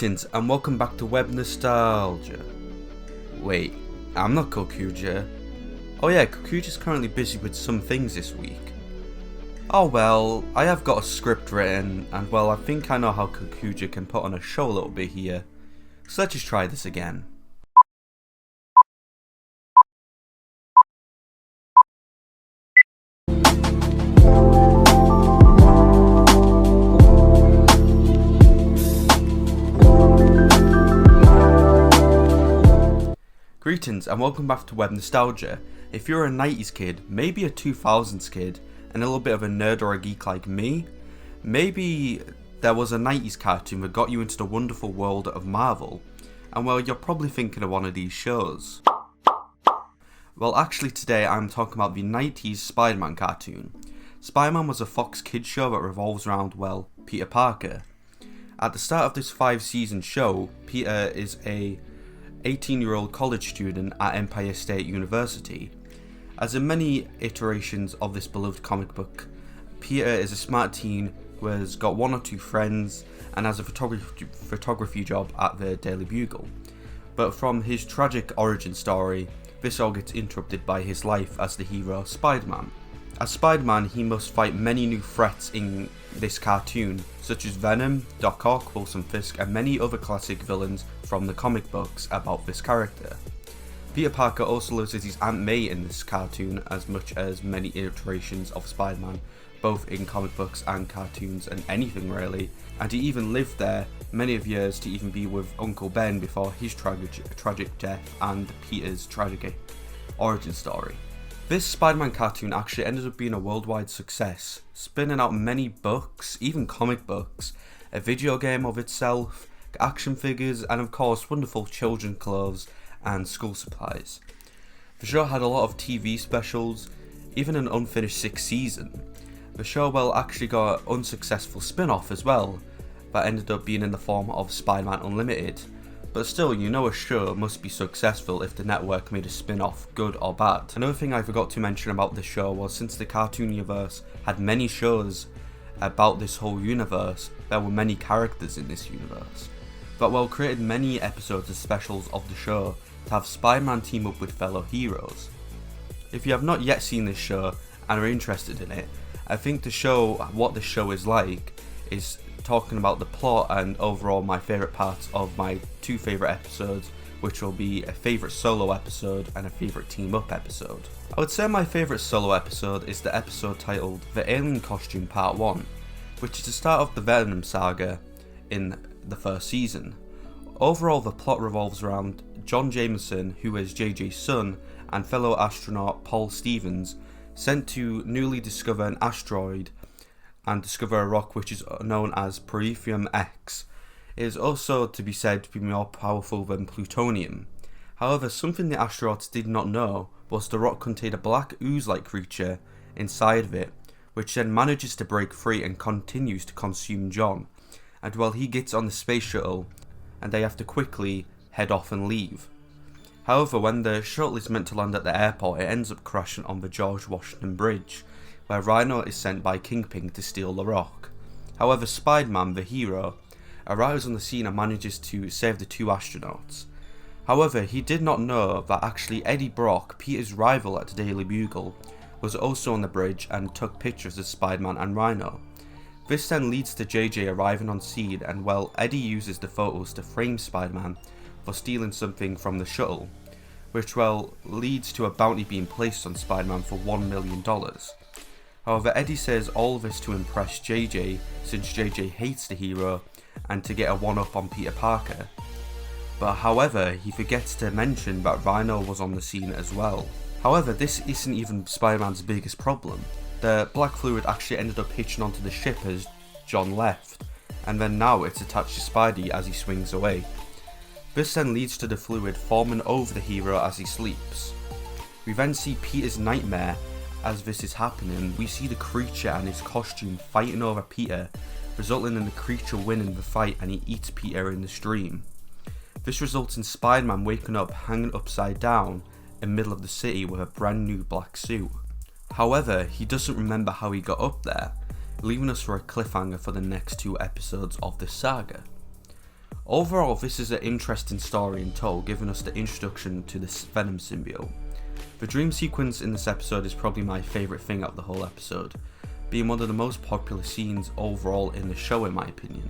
Greetings and welcome back to WebbedNostalgia. Wait, I'm not Gokuja. Oh yeah, Gokuja's currently busy with some things this week. Oh well, I have got a script written and well I think I know how Gokuja can put on a show a little bit here. So let's just try this again. Greetings and welcome back to WebbedNostalgia. If you're a 90s kid, maybe a 2000s kid, and a little bit of a nerd or a geek like me, maybe there was a 90s cartoon that got you into the wonderful world of Marvel, and well, you're probably thinking of one of these shows. Well, actually today I'm talking about the 90s Spider-Man cartoon. Spider-Man was a Fox Kids show that revolves around, well, Peter Parker. At the start of this 5-season show, Peter is a 18-year-old college student at Empire State University. As in many iterations of this beloved comic book, Peter is a smart teen who has got one or two friends and has a photography job at the Daily Bugle. But from his tragic origin story, this all gets interrupted by his life as the hero Spider-Man. As Spider-Man, he must fight many new threats in this cartoon, such as Venom, Doc Ock, Wilson Fisk, and many other classic villains from the comic books about this character. Peter Parker also loses his Aunt May in this cartoon as much as many iterations of Spider-Man, both in comic books and cartoons and anything really, and he even lived there many of years to even be with Uncle Ben before his tragic death and Peter's tragic origin story. This Spider-Man cartoon actually ended up being a worldwide success, spinning out many books, even comic books, a video game of itself, action figures, and of course wonderful children's clothes and school supplies. The show had a lot of TV specials, even an unfinished 6th season. The show well actually got an unsuccessful spin-off as well, that ended up being in the form of Spider-Man Unlimited. But still, you know a show must be successful if the network made a spin-off, good or bad. Another thing I forgot to mention about this show was since the cartoon universe had many shows about this whole universe, there were many characters in this universe. But well created many episodes of specials of the show to have Spider-Man team up with fellow heroes. If you have not yet seen this show and are interested in it, I think what the show is like is talking about the plot and overall my favourite parts of my 2 favourite episodes, which will be a favourite solo episode and a favourite team up episode. I would say my favourite solo episode is the episode titled The Alien Costume Part 1, which is the start of the Venom saga in the 1st season. Overall the plot revolves around John Jameson, who is JJ's son, and fellow astronaut Paul Stevens, sent to newly discover an asteroid and discover a rock which is known as Proetherium X. It is also to be said to be more powerful than plutonium. However, something the astronauts did not know was the rock contained a black ooze-like creature inside of it, which then manages to break free and continues to consume John. And while he gets on the space shuttle, and they have to quickly head off and leave. However, when the shuttle is meant to land at the airport, it ends up crashing on the George Washington Bridge, where Rhino is sent by Kingpin to steal the rock. However, Spider-Man, the hero, arrives on the scene and manages to save the 2 astronauts. However, he did not know that actually Eddie Brock, Peter's rival at the Daily Bugle, was also on the bridge and took pictures of Spider-Man and Rhino. This then leads to JJ arriving on scene, and well, Eddie uses the photos to frame Spider-Man for stealing something from the shuttle, which well leads to a bounty being placed on Spider-Man for $1 million. However, Eddie says all of this to impress JJ, since JJ hates the hero, and to get a one-up on Peter Parker. But however, he forgets to mention that Rhino was on the scene as well. However, this isn't even Spider-Man's biggest problem. The black fluid actually ended up hitching onto the ship as John left, and then now it's attached to Spidey as he swings away. This then leads to the fluid forming over the hero as he sleeps. We then see Peter's nightmare. As this is happening, we see the creature and his costume fighting over Peter, resulting in the creature winning the fight, and he eats Peter in this dream. This results in Spider-Man waking up hanging upside down in the middle of the city with a brand new black suit. However, he doesn't remember how he got up there, leaving us for a cliffhanger for the next 2 episodes of this saga. Overall, this is an interesting story in tow, giving us the introduction to this Venom symbiote. The dream sequence in this episode is probably my favourite thing out of the whole episode, being one of the most popular scenes overall in the show in my opinion,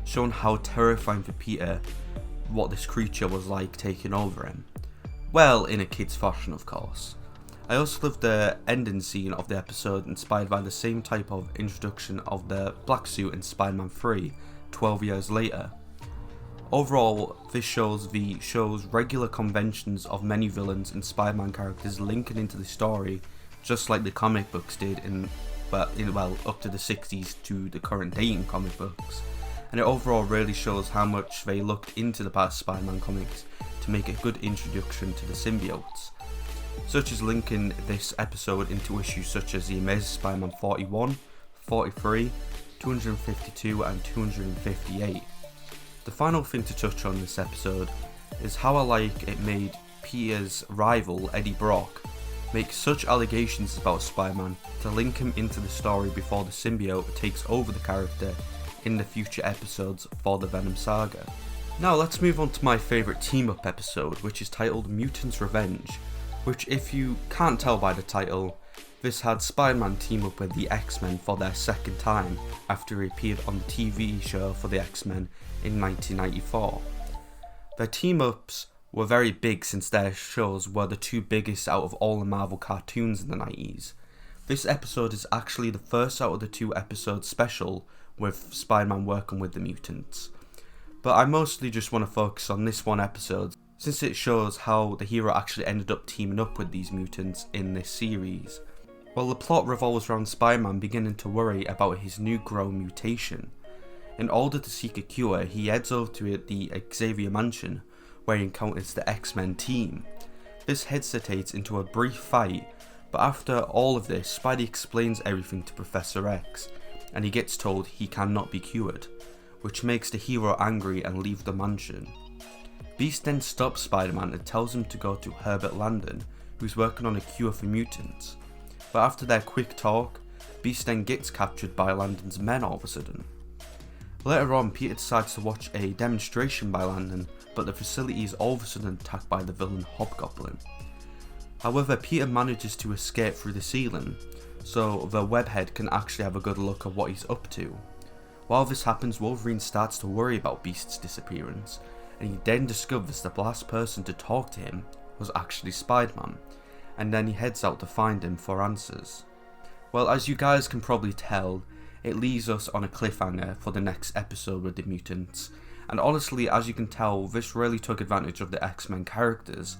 showing how terrifying for Peter what this creature was like taking over him. Well, in a kid's fashion of course. I also love the ending scene of the episode, inspired by the same type of introduction of the black suit in Spider-Man 3, 12 years later. Overall, this shows the show's regular conventions of many villains and Spider-Man characters linking into the story, just like the comic books did up to the 60s to the current day in comic books. And it overall really shows how much they looked into the past Spider-Man comics to make a good introduction to the symbiotes, such as linking this episode into issues such as The Amazing Spider-Man 41, 43, 252 and 258. The final thing to touch on this episode is how I like it made Peter's rival, Eddie Brock, make such allegations about Spider-Man to link him into the story before the symbiote takes over the character in the future episodes for the Venom saga. Now let's move on to my favourite team-up episode, which is titled Mutants Revenge, which, if you can't tell by the title, this had Spider-Man team up with the X-Men for their second time after he appeared on the TV show for the X-Men in 1994. Their team-ups were very big since their shows were the two biggest out of all the Marvel cartoons in the 90s. This episode is actually the first out of the two episodes special with Spider-Man working with the mutants. But I mostly just want to focus on this one episode, since it shows how the hero actually ended up teaming up with these mutants in this series. Well, the plot revolves around Spider-Man beginning to worry about his new grown mutation. In order to seek a cure, he heads over to the Xavier Mansion, where he encounters the X-Men team. This hesitates into a brief fight, but after all of this, Spidey explains everything to Professor X, and he gets told he cannot be cured, which makes the hero angry and leave the mansion. Beast then stops Spider-Man and tells him to go to Herbert Landon, who's working on a cure for mutants. But after their quick talk, Beast then gets captured by Landon's men all of a sudden. Later on, Peter decides to watch a demonstration by Landon, but the facility is all of a sudden attacked by the villain Hobgoblin. However, Peter manages to escape through the ceiling, so the webhead can actually have a good look at what he's up to. While this happens, Wolverine starts to worry about Beast's disappearance, and he then discovers that the last person to talk to him was actually Spider-Man, and then he heads out to find him for answers. Well, as you guys can probably tell, it leaves us on a cliffhanger for the next episode with the mutants, and honestly, as you can tell, this really took advantage of the X-Men characters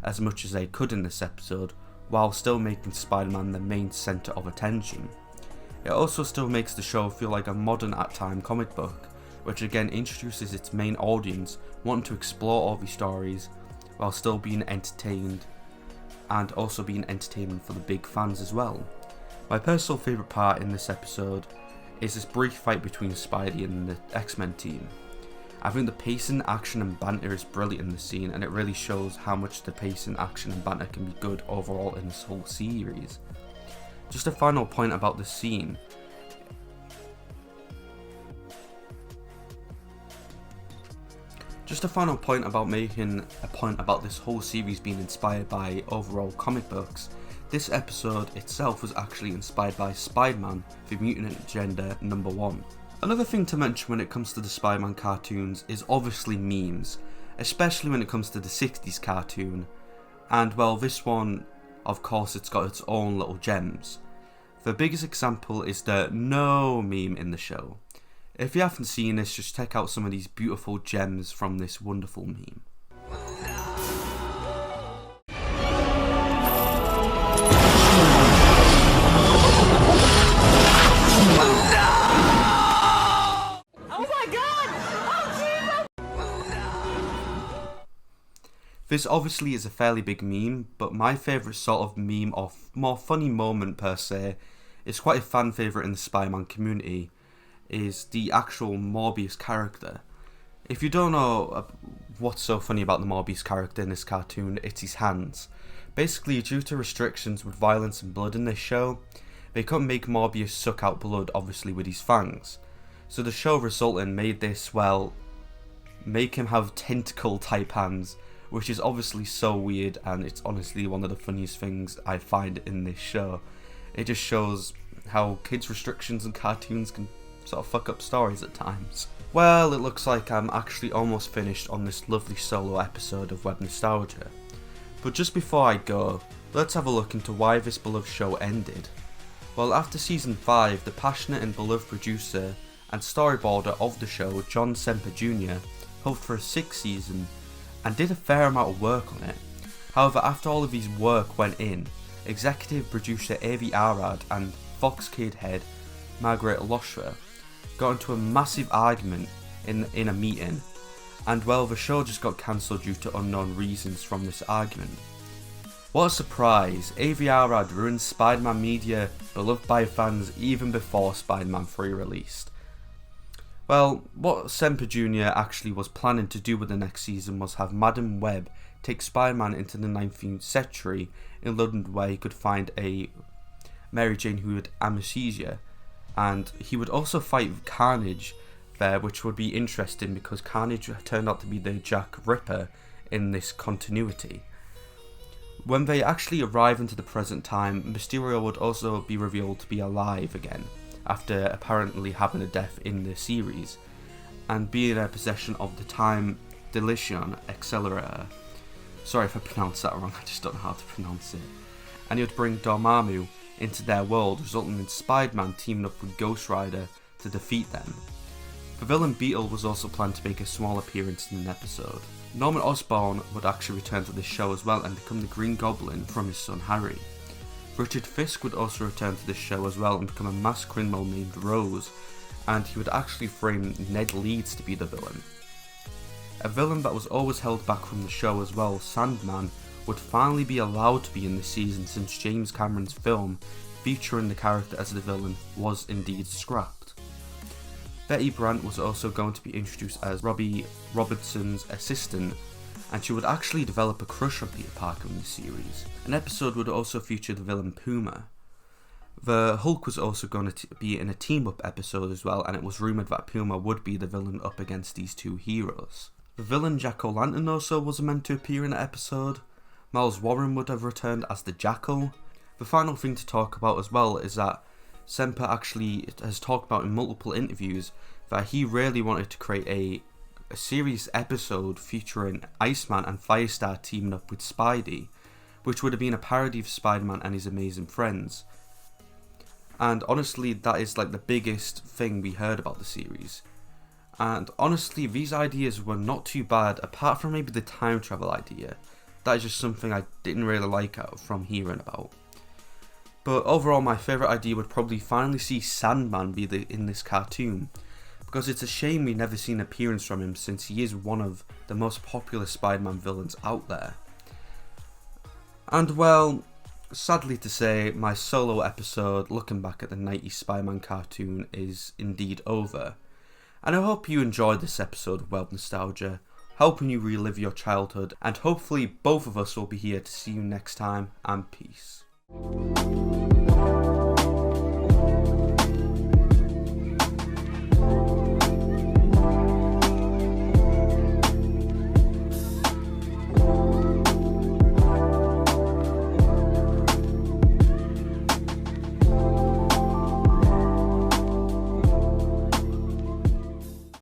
as much as they could in this episode, while still making Spider-Man the main centre of attention. It also still makes the show feel like a modern at time comic book, which again introduces its main audience wanting to explore all these stories while still being entertained, and also being entertaining for the big fans as well. My personal favourite part in this episode is this brief fight between Spidey and the X-Men team. I think the pacing, action and banter is brilliant in this scene, and it really shows how much the pacing, action and banter can be good overall in this whole series. Just a final point about this scene. Just a final point about making a point about this whole series being inspired by overall comic books. This episode itself was actually inspired by Spider-Man, the Mutant Agenda #1. Another thing to mention when it comes to the Spider-Man cartoons is obviously memes, especially when it comes to the 60s cartoon, and well, this one, of course, it's got its own little gems. The biggest example is the "no" meme in the show. If you haven't seen this, just check out some of these beautiful gems from this wonderful meme. This obviously is a fairly big meme, but my favourite sort of meme, or more funny moment per se, is quite a fan favourite in the Spider-Man community, is the actual Morbius character. If you don't know what's so funny about the Morbius character in this cartoon, it's his hands. Basically, due to restrictions with violence and blood in this show, they couldn't make Morbius suck out blood, obviously, with his fangs. So the show resulting made this, well, make him have tentacle type hands, which is obviously so weird, and it's honestly one of the funniest things I find in this show. It just shows how kids' restrictions and cartoons can sort of fuck up stories at times. Well, it looks like I'm actually almost finished on this lovely solo episode of Web Nostalgia. But just before I go, let's have a look into why this beloved show ended. Well, after season 5, the passionate and beloved producer and storyboarder of the show, John Semper Jr., hoped for a 6th season and did a fair amount of work on it. However, after all of his work went in, executive producer Avi Arad and Fox Kid head Margaret Loshra got into a massive argument in a meeting, and well, the show just got cancelled due to unknown reasons from this argument. What a surprise, Avi Arad ruined Spider-Man media beloved by fans even before Spider-Man 3 released. Well, what Semper Jr. actually was planning to do with the next season was have Madam Web take Spider-Man into the 19th century in London, where he could find a Mary Jane who had amnesia, and he would also fight Carnage there, which would be interesting because Carnage turned out to be the Jack Ripper in this continuity. When they actually arrive into the present time, Mysterio would also be revealed to be alive again, after apparently having a death in the series, and be in a possession of the Time Dilation Accelerator. Sorry if I pronounced that wrong, I just don't know how to pronounce it. And he would bring Dormammu into their world, resulting in Spider-Man teaming up with Ghost Rider to defeat them. The villain Beetle was also planned to make a small appearance in an episode. Norman Osborn would actually return to this show as well and become the Green Goblin from his son Harry. Richard Fisk would also return to this show as well and become a masked criminal named Rose, and he would actually frame Ned Leeds to be the villain. A villain that was always held back from the show as well, Sandman, would finally be allowed to be in this season since James Cameron's film featuring the character as the villain was indeed scrapped. Betty Brant was also going to be introduced as Robbie Robertson's assistant, and she would actually develop a crush on Peter Parker in the series. An episode would also feature the villain Puma. The Hulk was also going to be in a team-up episode as well, and it was rumoured that Puma would be the villain up against these two heroes. The villain Jack-O-Lantern also was meant to appear in an episode. Miles Warren would have returned as the Jackal. The final thing to talk about as well is that Semper actually has talked about in multiple interviews that he really wanted to create a series episode featuring Iceman and Firestar teaming up with Spidey, which would have been a parody of Spider-Man and his amazing friends. And honestly, that is like the biggest thing we heard about the series. And honestly, these ideas were not too bad, apart from maybe the time travel idea. That is just something I didn't really like from hearing about. But overall, my favourite idea would probably finally see Sandman be in this cartoon, because it's a shame we've never seen an appearance from him since he is one of the most popular Spider-Man villains out there. And well, sadly to say, my solo episode looking back at the 90s Spider-Man cartoon is indeed over. And I hope you enjoyed this episode of Web Nostalgia, helping you relive your childhood, and hopefully both of us will be here to see you next time, and peace.